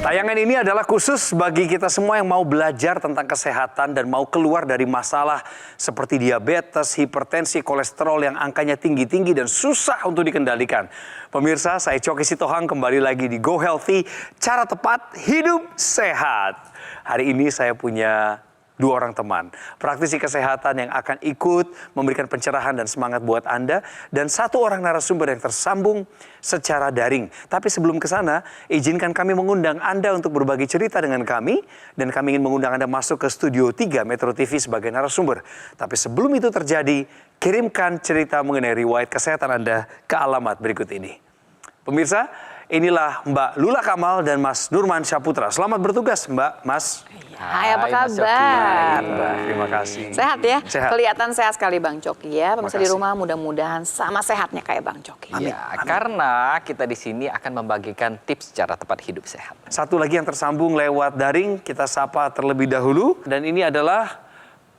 Tayangan ini adalah khusus bagi kita semua yang mau belajar tentang kesehatan dan mau keluar dari masalah seperti diabetes, hipertensi, kolesterol yang angkanya tinggi-tinggi dan susah untuk dikendalikan. Pemirsa, saya Coki Sitohang kembali lagi di Go Healthy, cara tepat hidup sehat. Hari ini saya punya dua orang teman, praktisi kesehatan yang akan ikut memberikan pencerahan dan semangat buat Anda, dan satu orang narasumber yang tersambung secara daring. Tapi sebelum ke sana, izinkan kami mengundang Anda untuk berbagi cerita dengan kami, dan kami ingin mengundang Anda masuk ke Studio 3 Metro TV sebagai narasumber. Tapi sebelum itu terjadi, kirimkan cerita mengenai riwayat kesehatan Anda ke alamat berikut ini. Pemirsa, inilah Mbak Lula Kamal dan Mas Nurman Syaputra. Selamat bertugas Mbak, Mas. Hai, apa kabar? Terima kasih. Sehat ya? Sehat. Kelihatan sehat sekali Bang Coki ya. Pemirsa di rumah mudah-mudahan sama sehatnya kayak Bang Coki. Iya, karena kita di sini akan membagikan tips cara tepat hidup sehat. Satu lagi yang tersambung lewat daring, kita sapa terlebih dahulu. Dan ini adalah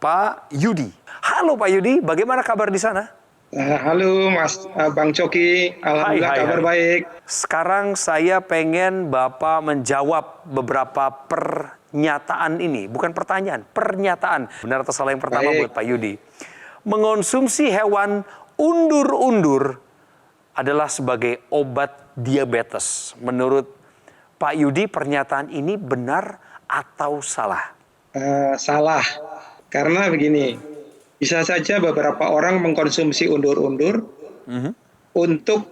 Pak Yudi. Halo Pak Yudi, bagaimana kabar di sana? Halo Mas Bang Coki, alhamdulillah kabar baik. Sekarang saya pengen Bapak menjawab beberapa pernyataan ini. Bukan pertanyaan, pernyataan. Benar atau salah yang pertama buat Pak Yudi. Mengonsumsi hewan undur-undur adalah sebagai obat diabetes. Menurut Pak Yudi, pernyataan ini benar atau salah? Salah, karena begini. Bisa saja beberapa orang mengkonsumsi undur-undur untuk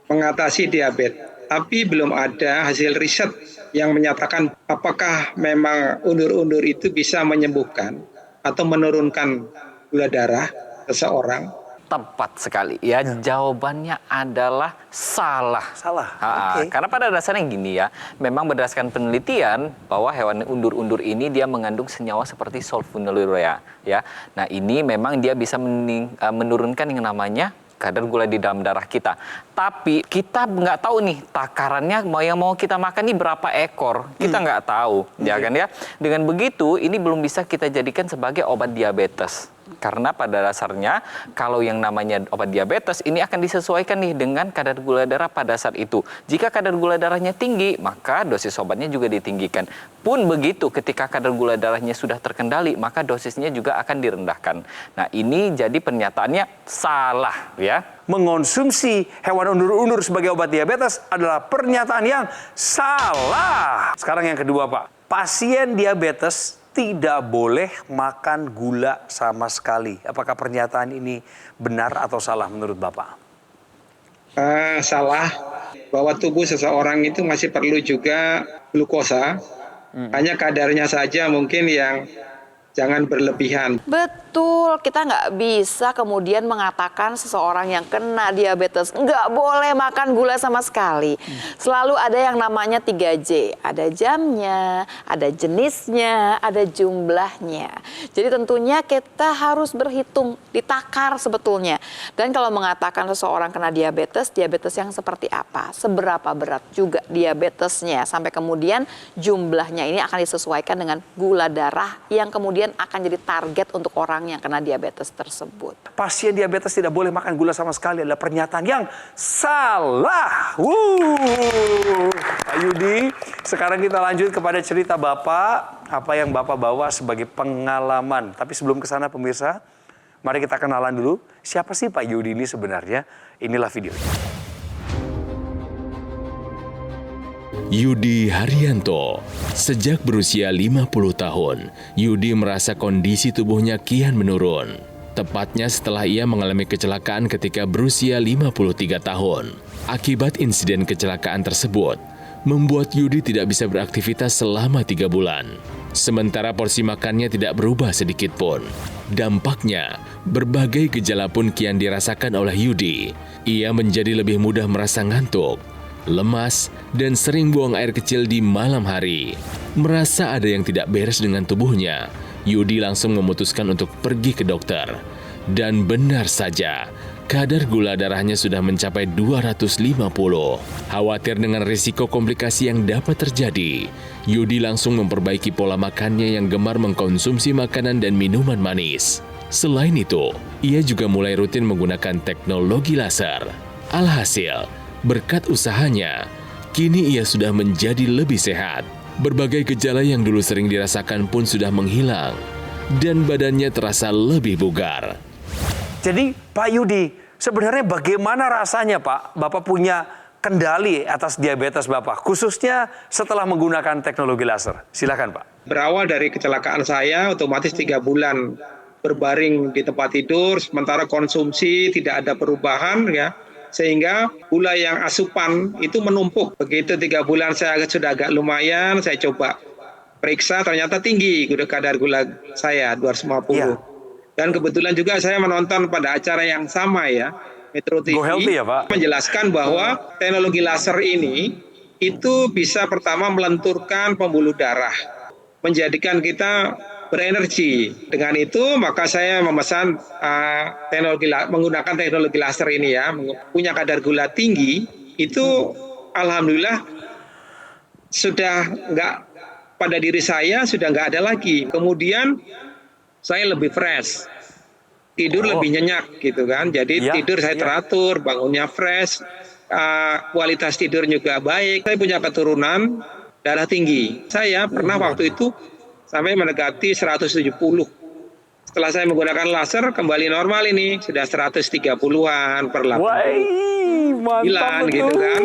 mengatasi diabetes. Tapi belum ada hasil riset yang menyatakan apakah memang undur-undur itu bisa menyembuhkan atau menurunkan gula darah seseorang. Tepat sekali ya, jawabannya adalah salah. Salah, oke. Karena pada dasarnya gini ya, memang berdasarkan penelitian bahwa hewan undur-undur ini dia mengandung senyawa seperti sulfonylurea ya. Nah ini memang dia bisa menurunkan yang namanya kadar gula di dalam darah kita. Tapi kita nggak tahu nih takarannya yang mau kita makan ini berapa ekor. Kita nggak tahu, ya kan ya. Dengan begitu ini belum bisa kita jadikan sebagai obat diabetes. Karena pada dasarnya kalau yang namanya obat diabetes ini akan disesuaikan nih dengan kadar gula darah pada saat itu. Jika kadar gula darahnya tinggi, maka dosis obatnya juga ditinggikan. Pun begitu ketika kadar gula darahnya sudah terkendali, maka dosisnya juga akan direndahkan. Nah ini jadi pernyataannya salah ya. Mengonsumsi hewan undur-undur sebagai obat diabetes adalah pernyataan yang salah. Sekarang yang kedua Pak, pasien diabetes tidak boleh makan gula sama sekali. Apakah pernyataan ini benar atau salah menurut Bapak? Salah, bahwa tubuh seseorang itu masih perlu juga glukosa. Hanya kadarnya saja mungkin yang jangan berlebihan. Betul, kita nggak bisa kemudian mengatakan seseorang yang kena diabetes nggak boleh makan gula sama sekali. Selalu ada yang namanya 3J, ada jamnya, ada jenisnya, ada jumlahnya. Jadi tentunya kita harus berhitung, ditakar sebetulnya. Dan kalau mengatakan seseorang kena diabetes, diabetes yang seperti apa, seberapa berat juga diabetesnya, sampai kemudian jumlahnya ini akan disesuaikan dengan gula darah yang kemudian akan jadi target untuk orang yang kena diabetes tersebut. Pasien diabetes tidak boleh makan gula sama sekali adalah pernyataan yang salah. Pak Yudi, sekarang kita lanjut kepada cerita Bapak, apa yang Bapak bawa sebagai pengalaman. Tapi sebelum ke sana pemirsa, mari kita kenalan dulu. Siapa sih Pak Yudi ini sebenarnya? Inilah videonya. Yudi Haryanto. Sejak berusia 50 tahun, Yudi merasa kondisi tubuhnya kian menurun. Tepatnya setelah ia mengalami kecelakaan ketika berusia 53 tahun. Akibat insiden kecelakaan tersebut, membuat Yudi tidak bisa beraktivitas selama 3 bulan. Sementara porsi makannya tidak berubah sedikit pun. Dampaknya, berbagai gejala pun kian dirasakan oleh Yudi. Ia menjadi lebih mudah merasa ngantuk, lemas, dan sering buang air kecil di malam hari. Merasa ada yang tidak beres dengan tubuhnya, Yudi langsung memutuskan untuk pergi ke dokter. Dan benar saja, kadar gula darahnya sudah mencapai 250. Khawatir dengan risiko komplikasi yang dapat terjadi, Yudi langsung memperbaiki pola makannya yang gemar mengkonsumsi makanan dan minuman manis. Selain itu, ia juga mulai rutin menggunakan teknologi laser. Alhasil, berkat usahanya, kini ia sudah menjadi lebih sehat. Berbagai gejala yang dulu sering dirasakan pun sudah menghilang dan badannya terasa lebih bugar. Jadi Pak Yudi, sebenarnya bagaimana rasanya Pak? Bapak punya kendali atas diabetes Bapak, khususnya setelah menggunakan teknologi laser. Silakan Pak. Berawal dari kecelakaan saya, otomatis 3 bulan berbaring di tempat tidur, sementara konsumsi tidak ada perubahan ya, sehingga gula yang asupan itu menumpuk. Begitu 3 bulan saya sudah agak lumayan, saya coba periksa ternyata tinggi kadar gula saya 250. Ya. Dan kebetulan juga saya menonton pada acara yang sama ya, Metro TV, Go Healthy ya Pak? menjelaskan bahwa teknologi laser ini itu bisa pertama melenturkan pembuluh darah, menjadikan kita berenergi. Dengan itu maka saya memesan menggunakan teknologi laser ini ya, punya kadar gula tinggi, itu alhamdulillah sudah nggak, pada diri saya sudah nggak ada lagi. Kemudian saya lebih fresh, tidur lebih nyenyak gitu kan. Jadi tidur saya teratur, bangunnya fresh, kualitas tidur juga baik. Saya punya keturunan darah tinggi. Saya pernah waktu itu sampai mendekati 170. Setelah saya menggunakan laser kembali normal ini, sudah 130-an per 8 gitu kan.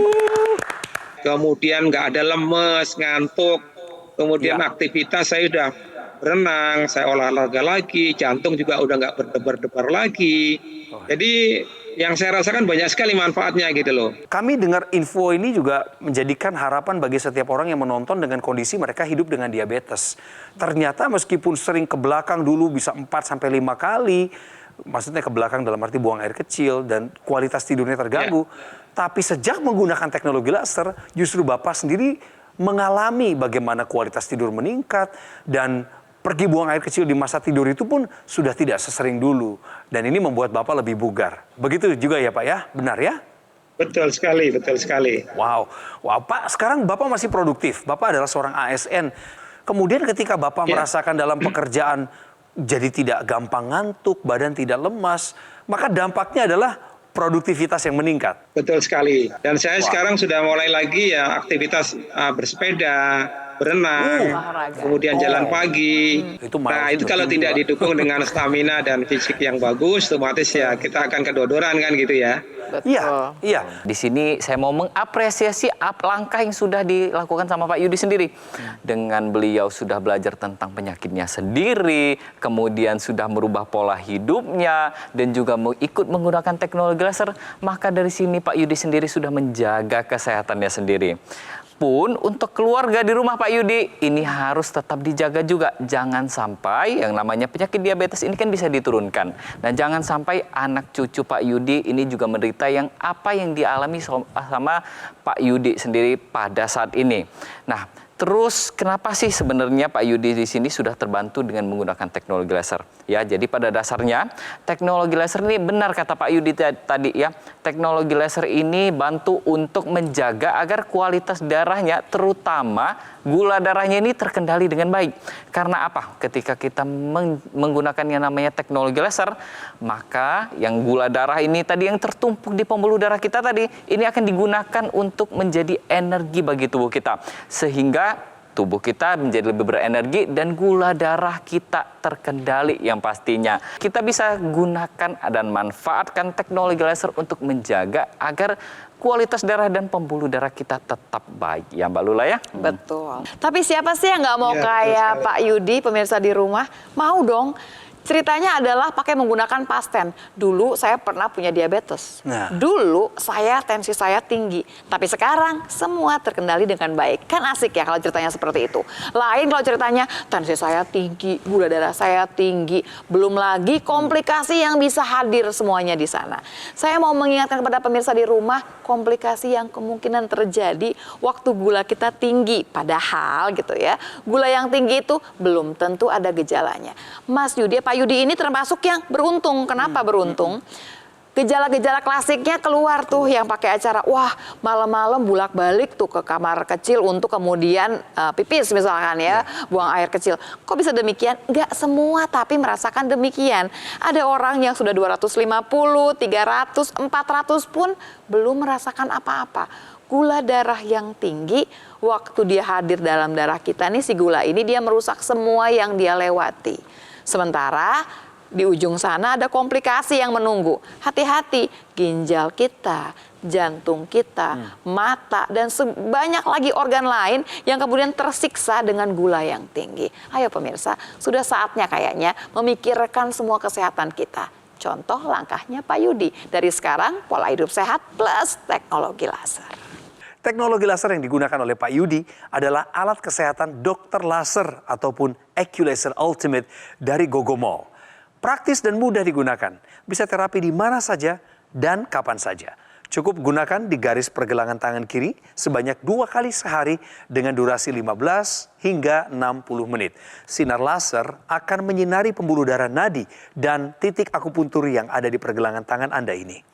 Kemudian nggak ada lemes, ngantuk. Kemudian aktivitas saya udah renang, saya olahraga lagi, jantung juga udah nggak berdebar-debar lagi. Jadi yang saya rasakan banyak sekali manfaatnya gitu loh. Kami dengar info ini juga menjadikan harapan bagi setiap orang yang menonton dengan kondisi mereka hidup dengan diabetes. Ternyata meskipun sering ke belakang dulu bisa 4-5 kali, maksudnya ke belakang dalam arti buang air kecil dan kualitas tidurnya terganggu. Tapi sejak menggunakan teknologi laser, justru Bapak sendiri mengalami bagaimana kualitas tidur meningkat dan pergi buang air kecil di masa tidur itu pun sudah tidak sesering dulu. Dan ini membuat Bapak lebih bugar. Begitu juga ya Pak ya? Benar ya? Betul sekali, betul sekali. Wow, Pak, sekarang Bapak masih produktif. Bapak adalah seorang ASN. Kemudian ketika Bapak merasakan dalam pekerjaan jadi tidak gampang ngantuk, badan tidak lemas, maka dampaknya adalah produktivitas yang meningkat. Betul sekali. Dan saya sekarang sudah mulai lagi ya aktivitas bersepeda, berenang, kemudian jalan pagi. Nah itu kalau tidak didukung dengan stamina dan fisik yang bagus, otomatis ya kita akan kedodoran kan gitu ya. Iya. Di sini saya mau mengapresiasi langkah yang sudah dilakukan sama Pak Yudi sendiri. Dengan beliau sudah belajar tentang penyakitnya sendiri, kemudian sudah merubah pola hidupnya, dan juga mau ikut menggunakan teknologi laser, maka dari sini Pak Yudi sendiri sudah menjaga kesehatannya sendiri. Pun untuk keluarga di rumah Pak Yudi ini harus tetap dijaga juga. Jangan sampai yang namanya penyakit diabetes ini kan bisa diturunkan. Dan jangan sampai anak cucu Pak Yudi ini juga menderita yang apa yang dialami sama Pak Yudi sendiri pada saat ini. Nah, terus kenapa sih sebenarnya Pak Yudi di sini sudah terbantu dengan menggunakan teknologi laser? Ya, jadi pada dasarnya teknologi laser ini benar kata Pak Yudi tadi ya. Teknologi laser ini bantu untuk menjaga agar kualitas darahnya, terutama gula darahnya ini terkendali dengan baik. Karena apa? Ketika kita menggunakan yang namanya teknologi laser, maka yang gula darah ini tadi yang tertumpuk di pembuluh darah kita tadi, ini akan digunakan untuk menjadi energi bagi tubuh kita. Sehingga tubuh kita menjadi lebih berenergi dan gula darah kita terkendali yang pastinya. Kita bisa gunakan dan manfaatkan teknologi laser untuk menjaga agar kualitas darah dan pembuluh darah kita tetap baik. Ya Mbak Lula ya? Betul. Tapi siapa sih yang nggak mau kayak Pak Yudi, pemirsa di rumah? Mau dong. Ceritanya adalah pakai menggunakan pasten. Dulu saya pernah punya diabetes. Dulu tensi saya tinggi. Tapi sekarang semua terkendali dengan baik. Kan asik ya kalau ceritanya seperti itu. Lain kalau ceritanya tensi saya tinggi, gula darah saya tinggi. Belum lagi komplikasi yang bisa hadir semuanya di sana. Saya mau mengingatkan kepada pemirsa di rumah, komplikasi yang kemungkinan terjadi waktu gula kita tinggi. Padahal gitu ya, gula yang tinggi itu belum tentu ada gejalanya. Mas Yudi, Pak Yudi ini termasuk yang beruntung. Kenapa beruntung? Gejala-gejala klasiknya keluar tuh yang pakai acara, wah malam-malam bolak-balik tuh ke kamar kecil untuk kemudian pipis misalkan ya, buang air kecil. Kok bisa demikian? Nggak semua tapi merasakan demikian. Ada orang yang sudah 250, 300, 400 pun belum merasakan apa-apa. Gula darah yang tinggi, waktu dia hadir dalam darah kita nih, si gula ini dia merusak semua yang dia lewati. Sementara di ujung sana ada komplikasi yang menunggu. Hati-hati, ginjal kita, jantung kita, mata, dan banyak lagi organ lain yang kemudian tersiksa dengan gula yang tinggi. Ayo pemirsa, sudah saatnya kayaknya memikirkan semua kesehatan kita. Contoh langkahnya Pak Yudi. Dari sekarang, pola hidup sehat plus teknologi laser. Teknologi laser yang digunakan oleh Pak Yudi adalah alat kesehatan dokter laser ataupun Eculaser Ultimate dari Gogomall. Praktis dan mudah digunakan, bisa terapi di mana saja dan kapan saja. Cukup gunakan di garis pergelangan tangan kiri sebanyak 2 kali sehari dengan durasi 15 hingga 60 menit. Sinar laser akan menyinari pembuluh darah nadi dan titik akupuntur yang ada di pergelangan tangan Anda ini.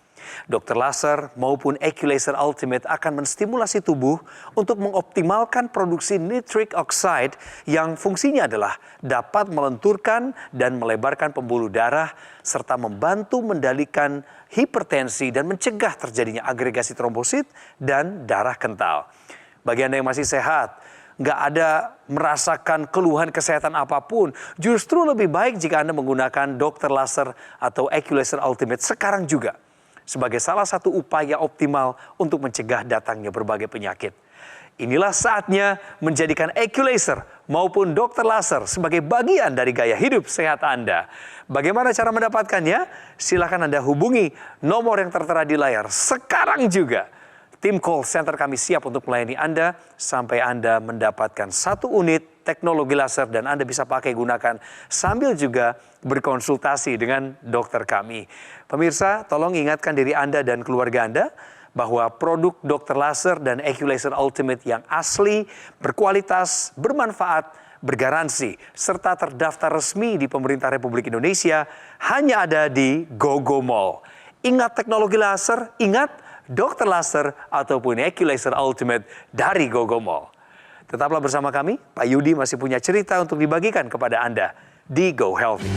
Dokter laser maupun Eculaser Ultimate akan menstimulasi tubuh untuk mengoptimalkan produksi nitric oxide yang fungsinya adalah dapat melenturkan dan melebarkan pembuluh darah serta membantu mendalikan hipertensi dan mencegah terjadinya agregasi trombosit dan darah kental. Bagi Anda yang masih sehat, nggak ada merasakan keluhan kesehatan apapun, justru lebih baik jika Anda menggunakan dokter laser atau Eculaser Ultimate sekarang juga, sebagai salah satu upaya optimal untuk mencegah datangnya berbagai penyakit. Inilah saatnya menjadikan Eculaser maupun dokter laser sebagai bagian dari gaya hidup sehat Anda. Bagaimana cara mendapatkannya? Silakan Anda hubungi nomor yang tertera di layar sekarang juga. Tim call center kami siap untuk melayani Anda sampai Anda mendapatkan 1 unit teknologi laser dan Anda bisa pakai gunakan sambil juga berkonsultasi dengan dokter kami. Pemirsa, tolong ingatkan diri Anda dan keluarga Anda bahwa produk dokter laser dan Eculaser Ultimate yang asli, berkualitas, bermanfaat, bergaransi, serta terdaftar resmi di pemerintah Republik Indonesia hanya ada di Gogomall. Ingat teknologi laser, ingat dokter laser ataupun Eculaser Ultimate dari Gogomall. Tetaplah bersama kami, Pak Yudi masih punya cerita untuk dibagikan kepada Anda di Go Healthy.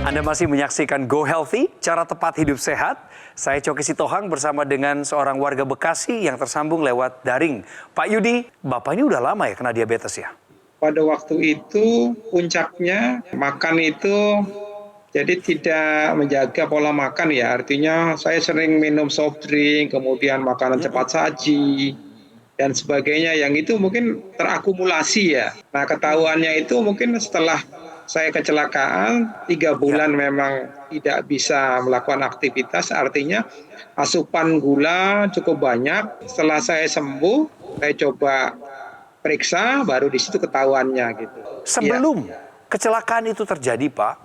Anda masih menyaksikan Go Healthy, cara tepat hidup sehat. Saya Coki Sitohang bersama dengan seorang warga Bekasi yang tersambung lewat daring. Pak Yudi, Bapak ini udah lama ya kena diabetes ya? Pada waktu itu puncaknya makan itu jadi tidak menjaga pola makan ya. Artinya saya sering minum soft drink, kemudian makanan cepat saji dan sebagainya yang itu mungkin terakumulasi ya. Nah ketahuannya itu mungkin setelah saya kecelakaan 3 bulan memang tidak bisa melakukan aktivitas, artinya asupan gula cukup banyak. Setelah saya sembuh, saya coba periksa, baru di situ ketahuannya gitu. Sebelum kecelakaan itu terjadi, Pak,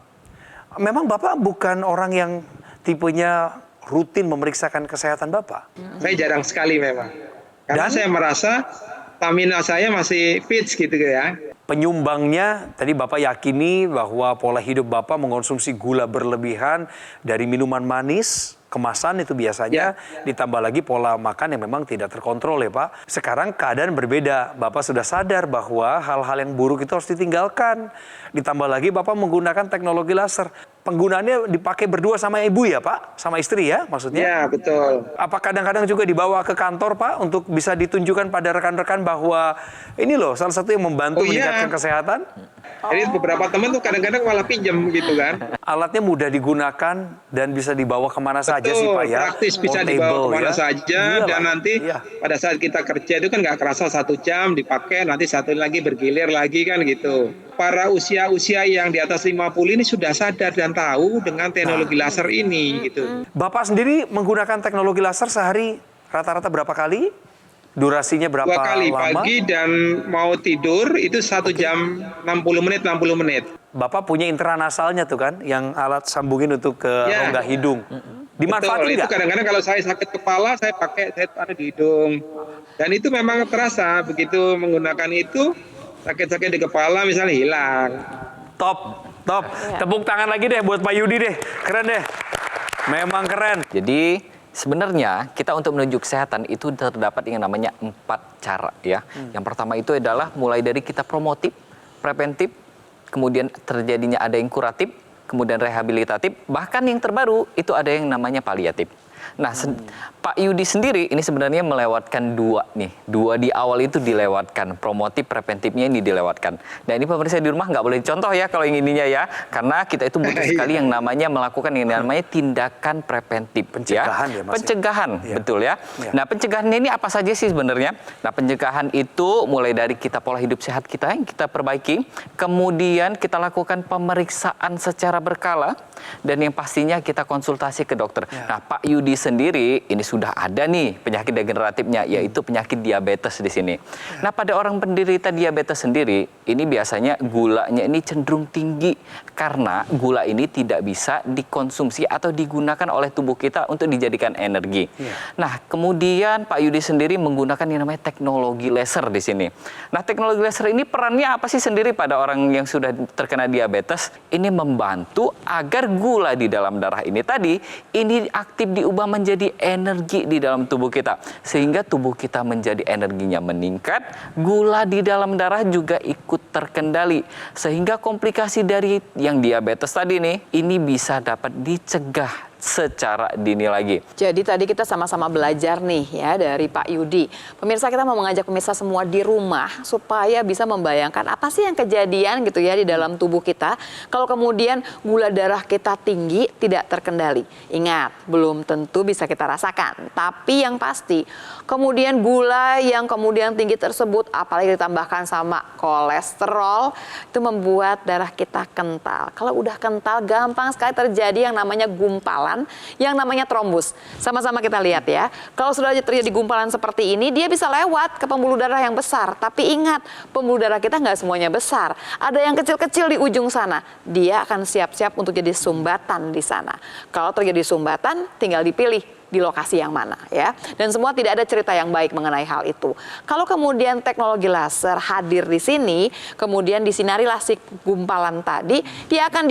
memang Bapak bukan orang yang tipenya rutin memeriksakan kesehatan Bapak? Saya jarang sekali memang. Karena saya merasa stamina saya masih fit gitu ya. Penyumbangnya, tadi Bapak yakini bahwa pola hidup Bapak mengonsumsi gula berlebihan dari minuman manis, kemasan itu biasanya, ditambah lagi pola makan yang memang tidak terkontrol ya Pak. Sekarang keadaan berbeda, Bapak sudah sadar bahwa hal-hal yang buruk itu harus ditinggalkan. Ditambah lagi Bapak menggunakan teknologi laser. Penggunaannya dipakai berdua sama ibu ya Pak? Sama istri ya maksudnya? Ya betul. Apa kadang-kadang juga dibawa ke kantor Pak untuk bisa ditunjukkan pada rekan-rekan bahwa ini loh salah satu yang membantu meningkatkan kesehatan? Jadi beberapa teman tuh kadang-kadang malah pinjam gitu kan. Alatnya mudah digunakan dan bisa dibawa kemana saja sih Pak ya? Praktis bisa dibawa kemana saja. Iyalah. Dan nanti pada saat kita kerja itu kan nggak kerasa 1 jam dipakai, nanti satu lagi bergilir lagi kan gitu. Para usia-usia yang di atas 50 ini sudah sadar dan tahu dengan teknologi laser ini gitu. Bapak sendiri menggunakan teknologi laser sehari rata-rata berapa kali? Durasinya berapa 2 kali, lama? pagi dan mau tidur itu 1 jam 60 menit. Bapak punya intranasalnya tuh kan, yang alat sambungin untuk ke rongga hidung. Dimanfaatin Betul, itu nggak? kadang-kadang kalau saya sakit kepala, saya pakai ada di hidung. Dan itu memang terasa, begitu menggunakan itu, sakit-sakit di kepala misalnya hilang. Top. Tepuk tangan lagi deh buat Pak Yudi deh, keren deh. Memang keren. Jadi Sebenarnya kita untuk menuju kesehatan itu terdapat yang namanya 4 cara ya. Yang pertama itu adalah mulai dari kita promotif, preventif, kemudian terjadinya ada yang kuratif, kemudian rehabilitatif, bahkan yang terbaru itu ada yang namanya paliatif. Nah, Pak Yudi sendiri ini sebenarnya melewatkan 2 nih. 2 di awal itu dilewatkan, promotif, preventifnya ini dilewatkan. Nah, ini pemirsa di rumah nggak boleh contoh ya kalau ingininya ya, karena kita itu butuh sekali yang namanya melakukan yang namanya tindakan preventif. Pencegahan ya, Mas. Pencegahan, Ya. betul ya. Ya. Nah, pencegahannya ini apa saja sih sebenarnya? Nah, pencegahan itu mulai dari kita pola hidup sehat kita yang kita perbaiki, kemudian kita lakukan pemeriksaan secara berkala, dan yang pastinya kita konsultasi ke dokter. Ya. Nah, Pak Yudi sendiri ini sudah ada nih penyakit degeneratifnya, yaitu penyakit diabetes di sini. Nah, pada orang penderita diabetes sendiri, ini biasanya gulanya ini cenderung tinggi karena gula ini tidak bisa dikonsumsi atau digunakan oleh tubuh kita untuk dijadikan energi. Nah, kemudian Pak Yudi sendiri menggunakan yang namanya teknologi laser di sini. Nah, teknologi laser ini perannya apa sih sendiri pada orang yang sudah terkena diabetes? Ini membantu agar gula di dalam darah ini tadi ini aktif diubah menjadi energi di dalam tubuh kita, sehingga tubuh kita menjadi energinya meningkat, gula di dalam darah juga ikut terkendali, sehingga komplikasi dari yang diabetes tadi nih ini bisa dapat dicegah secara dini lagi. Jadi tadi kita sama-sama belajar nih ya dari Pak Yudi. Pemirsa, kita mau mengajak pemirsa semua di rumah supaya bisa membayangkan apa sih yang kejadian gitu ya di dalam tubuh kita kalau kemudian gula darah kita tinggi tidak terkendali. Ingat, belum tentu bisa kita rasakan. Tapi yang pasti kemudian gula yang kemudian tinggi tersebut apalagi ditambahkan sama kolesterol itu membuat darah kita kental. Kalau udah kental gampang sekali terjadi yang namanya gumpalan, yang namanya trombus. Sama-sama kita lihat ya. Kalau sudah terjadi gumpalan seperti ini, dia bisa lewat ke pembuluh darah yang besar. Tapi ingat, pembuluh darah kita nggak semuanya besar. Ada yang kecil-kecil di ujung sana. Dia akan siap-siap untuk jadi sumbatan di sana. Kalau terjadi sumbatan, tinggal dipilih di lokasi yang mana ya. Dan semua tidak ada cerita yang baik mengenai hal itu. Kalau kemudian teknologi laser hadir di sini, kemudian disinarilah si gumpalan tadi, dia akan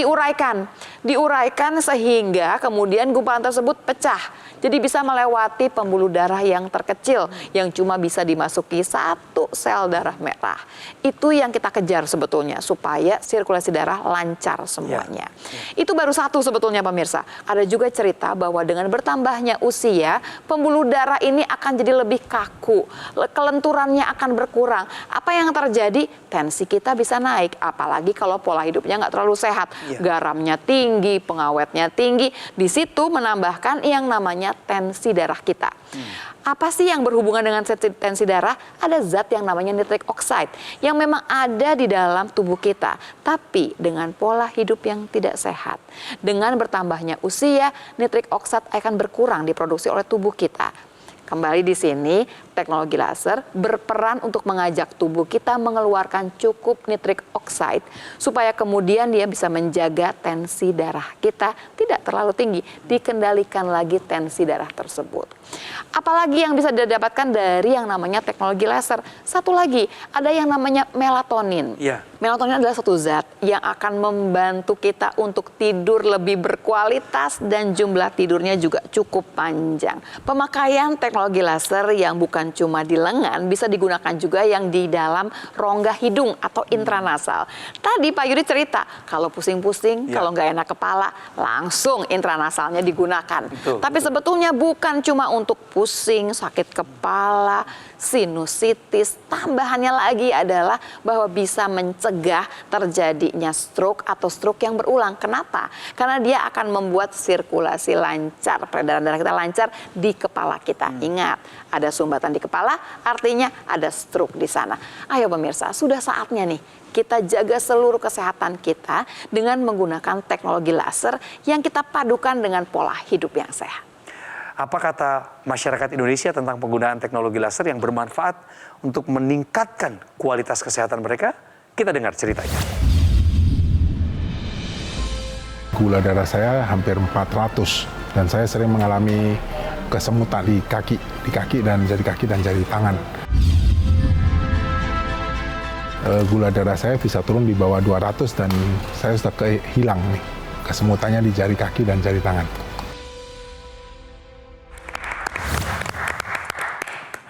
diuraikan sehingga kemudian gumpalan tersebut pecah. Jadi bisa melewati pembuluh darah yang terkecil yang cuma bisa dimasuki 1 sel darah merah. Itu yang kita kejar sebetulnya supaya sirkulasi darah lancar semuanya. Itu baru 1 sebetulnya pemirsa. Ada juga cerita bahwa dengan bertambahnya usia, pembuluh darah ini akan jadi lebih kaku, kelenturannya akan berkurang. Apa yang terjadi? Tensi kita bisa naik, apalagi kalau pola hidupnya nggak terlalu sehat. Garamnya tinggi, pengawetnya tinggi, di situ menambahkan yang namanya tensi darah kita. Apa sih yang berhubungan dengan tensi darah? Ada zat yang namanya nitric oxide yang memang ada di dalam tubuh kita. Tapi dengan pola hidup yang tidak sehat, dengan bertambahnya usia, nitric oxide akan berkurang diproduksi oleh tubuh kita. Kembali di sini, teknologi laser berperan untuk mengajak tubuh kita mengeluarkan cukup nitric oxide supaya kemudian dia bisa menjaga tensi darah kita tidak terlalu tinggi, dikendalikan lagi tensi darah tersebut. Apalagi yang bisa didapatkan dari yang namanya teknologi laser? Satu lagi, ada yang namanya melatonin. Melatonin adalah satu zat yang akan membantu kita untuk tidur lebih berkualitas dan jumlah tidurnya juga cukup panjang. Pemakaian teknologi laser yang bukan cuma di lengan, bisa digunakan juga yang di dalam rongga hidung atau intranasal. Tadi Pak Yudi cerita, kalau pusing-pusing, kalau nggak enak kepala, langsung intranasalnya digunakan. Tapi sebetulnya bukan cuma untuk pusing, sakit kepala, sinusitis, tambahannya lagi adalah bahwa bisa mencegah terjadinya stroke atau stroke yang berulang. Kenapa? Karena dia akan membuat sirkulasi lancar, peredaran darah kita lancar di kepala kita. Ingat, ada sumbatan di kepala, artinya ada stroke di sana. Ayo pemirsa, sudah saatnya nih kita jaga seluruh kesehatan kita dengan menggunakan teknologi laser yang kita padukan dengan pola hidup yang sehat. Apa kata masyarakat Indonesia tentang penggunaan teknologi laser yang bermanfaat untuk meningkatkan kualitas kesehatan mereka? Kita dengar ceritanya. Gula darah saya hampir 400 dan saya sering mengalami kesemutan di kaki dan jari tangan. Gula darah saya bisa turun di bawah 200 dan saya sudah hilang nih kesemutannya di jari kaki dan jari tangan.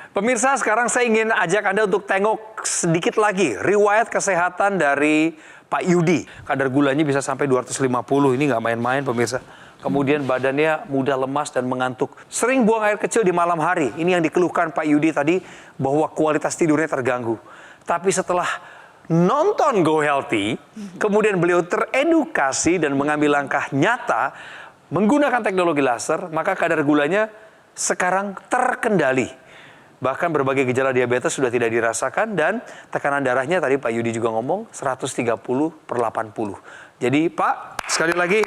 Pemirsa, sekarang saya ingin ajak Anda untuk tengok sedikit lagi riwayat kesehatan dari Pak Yudi. Kadar gulanya bisa sampai 250, ini nggak main-main pemirsa. Kemudian badannya mudah lemas dan mengantuk. Sering buang air kecil di malam hari. Ini yang dikeluhkan Pak Yudi tadi, bahwa kualitas tidurnya terganggu. Tapi setelah nonton Go Healthy, kemudian beliau teredukasi dan mengambil langkah nyata menggunakan teknologi laser, maka kadar gulanya sekarang terkendali. Bahkan berbagai gejala diabetes sudah tidak dirasakan dan tekanan darahnya tadi Pak Yudi juga ngomong 130/80. Jadi Pak, sekali lagi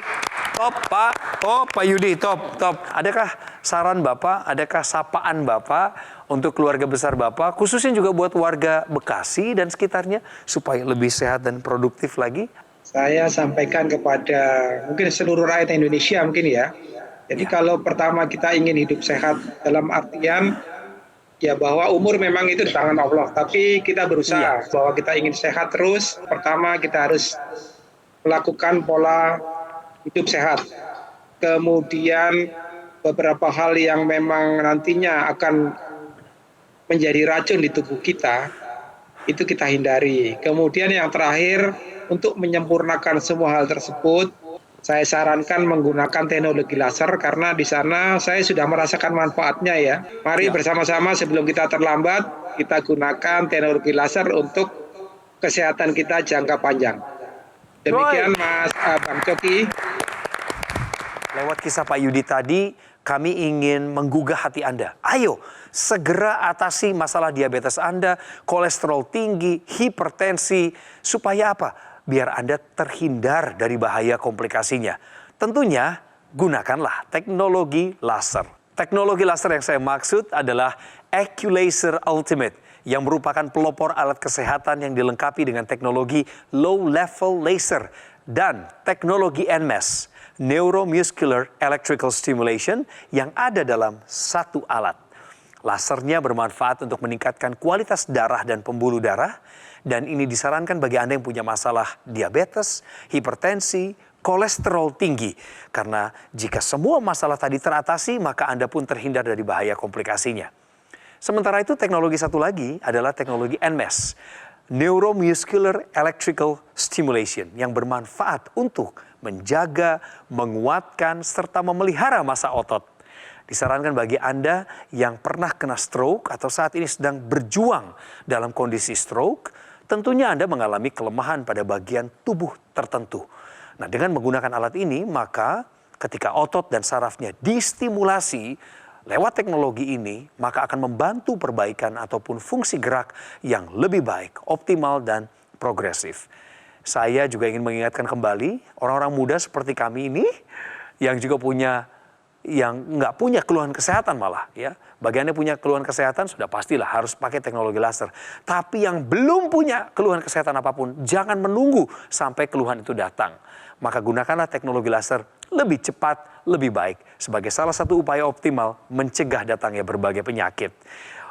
top Pak. Oh Pak Yudi top. Adakah saran Bapak, adakah sapaan Bapak untuk keluarga besar Bapak, khususnya juga buat warga Bekasi dan sekitarnya supaya lebih sehat dan produktif lagi? Saya sampaikan kepada mungkin seluruh rakyat Indonesia mungkin ya. Jadi kalau pertama kita ingin hidup sehat dalam artian ya bahwa umur memang itu di tangan Allah, tapi kita berusaha bahwa kita ingin sehat terus. Pertama kita harus melakukan pola hidup sehat. Kemudian beberapa hal yang memang nantinya akan menjadi racun di tubuh kita, itu kita hindari. Kemudian yang terakhir, untuk menyempurnakan semua hal tersebut, saya sarankan menggunakan teknologi laser karena di sana saya sudah merasakan manfaatnya ya. Mari bersama-sama sebelum kita terlambat, kita gunakan teknologi laser untuk kesehatan kita jangka panjang. Demikian Mas Bang Coki. Lewat kisah Pak Yudi tadi, kami ingin menggugah hati Anda. Ayo, segera atasi masalah diabetes Anda, kolesterol tinggi, hipertensi, supaya apa? Biar Anda terhindar dari bahaya komplikasinya. Tentunya gunakanlah teknologi laser. Teknologi laser yang saya maksud adalah AccuLaser Ultimate yang merupakan pelopor alat kesehatan yang dilengkapi dengan teknologi low level laser dan teknologi NMES, Neuromuscular Electrical Stimulation, yang ada dalam satu alat. Lasernya bermanfaat untuk meningkatkan kualitas darah dan pembuluh darah, dan ini disarankan bagi Anda yang punya masalah diabetes, hipertensi, kolesterol tinggi. Karena jika semua masalah tadi teratasi, maka Anda pun terhindar dari bahaya komplikasinya. Sementara itu teknologi satu lagi adalah teknologi NMES, Neuromuscular Electrical Stimulation, yang bermanfaat untuk menjaga, menguatkan, serta memelihara massa otot. Disarankan bagi Anda yang pernah kena stroke atau saat ini sedang berjuang dalam kondisi stroke, tentunya Anda mengalami kelemahan pada bagian tubuh tertentu. Nah, dengan menggunakan alat ini, maka ketika otot dan sarafnya distimulasi lewat teknologi ini, maka akan membantu perbaikan ataupun fungsi gerak yang lebih baik, optimal, dan progresif. Saya juga ingin mengingatkan kembali orang-orang muda seperti kami ini yang juga yang nggak punya keluhan kesehatan malah ya. Bagi Anda punya keluhan kesehatan sudah pastilah harus pakai teknologi laser. Tapi yang belum punya keluhan kesehatan apapun, jangan menunggu sampai keluhan itu datang. Maka gunakanlah teknologi laser lebih cepat, lebih baik sebagai salah satu upaya optimal mencegah datangnya berbagai penyakit.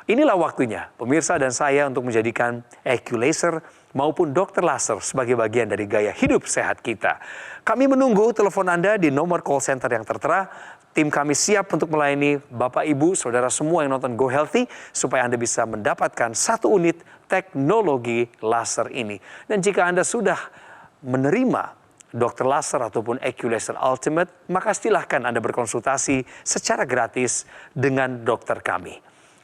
Inilah waktunya pemirsa dan saya untuk menjadikan AccuLaser maupun dokter laser sebagai bagian dari gaya hidup sehat kita. Kami menunggu telepon Anda di nomor call center yang tertera. Tim kami siap untuk melayani Bapak, Ibu, Saudara semua yang nonton Go Healthy supaya Anda bisa mendapatkan 1 unit teknologi laser ini. Dan jika Anda sudah menerima dokter laser ataupun AccuLaser Ultimate, maka silahkan Anda berkonsultasi secara gratis dengan dokter kami.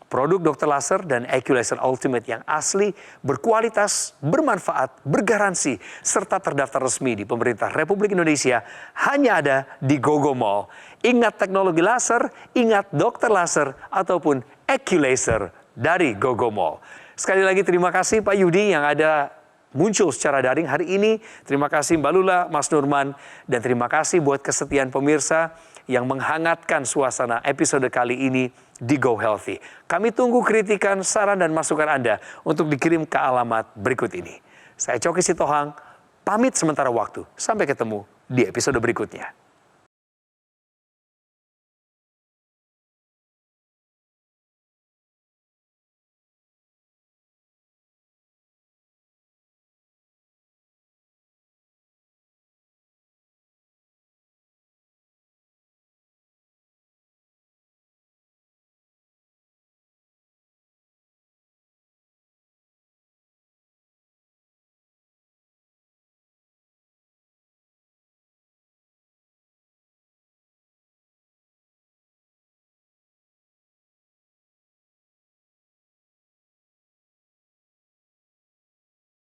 Produk dokter laser dan AccuLaser Ultimate yang asli, berkualitas, bermanfaat, bergaransi, serta terdaftar resmi di pemerintah Republik Indonesia hanya ada di GoGo Mall. Ingat teknologi laser, ingat dokter laser, ataupun AccuLaser dari GoGo Mall. Sekali lagi terima kasih Pak Yudi yang ada muncul secara daring hari ini. Terima kasih Mbak Lula, Mas Nurman, dan terima kasih buat kesetiaan pemirsa yang menghangatkan suasana episode kali ini di Go Healthy. Kami tunggu kritikan, saran, dan masukan Anda untuk dikirim ke alamat berikut ini. Saya Coki Sitohang, pamit sementara waktu. Sampai ketemu di episode berikutnya.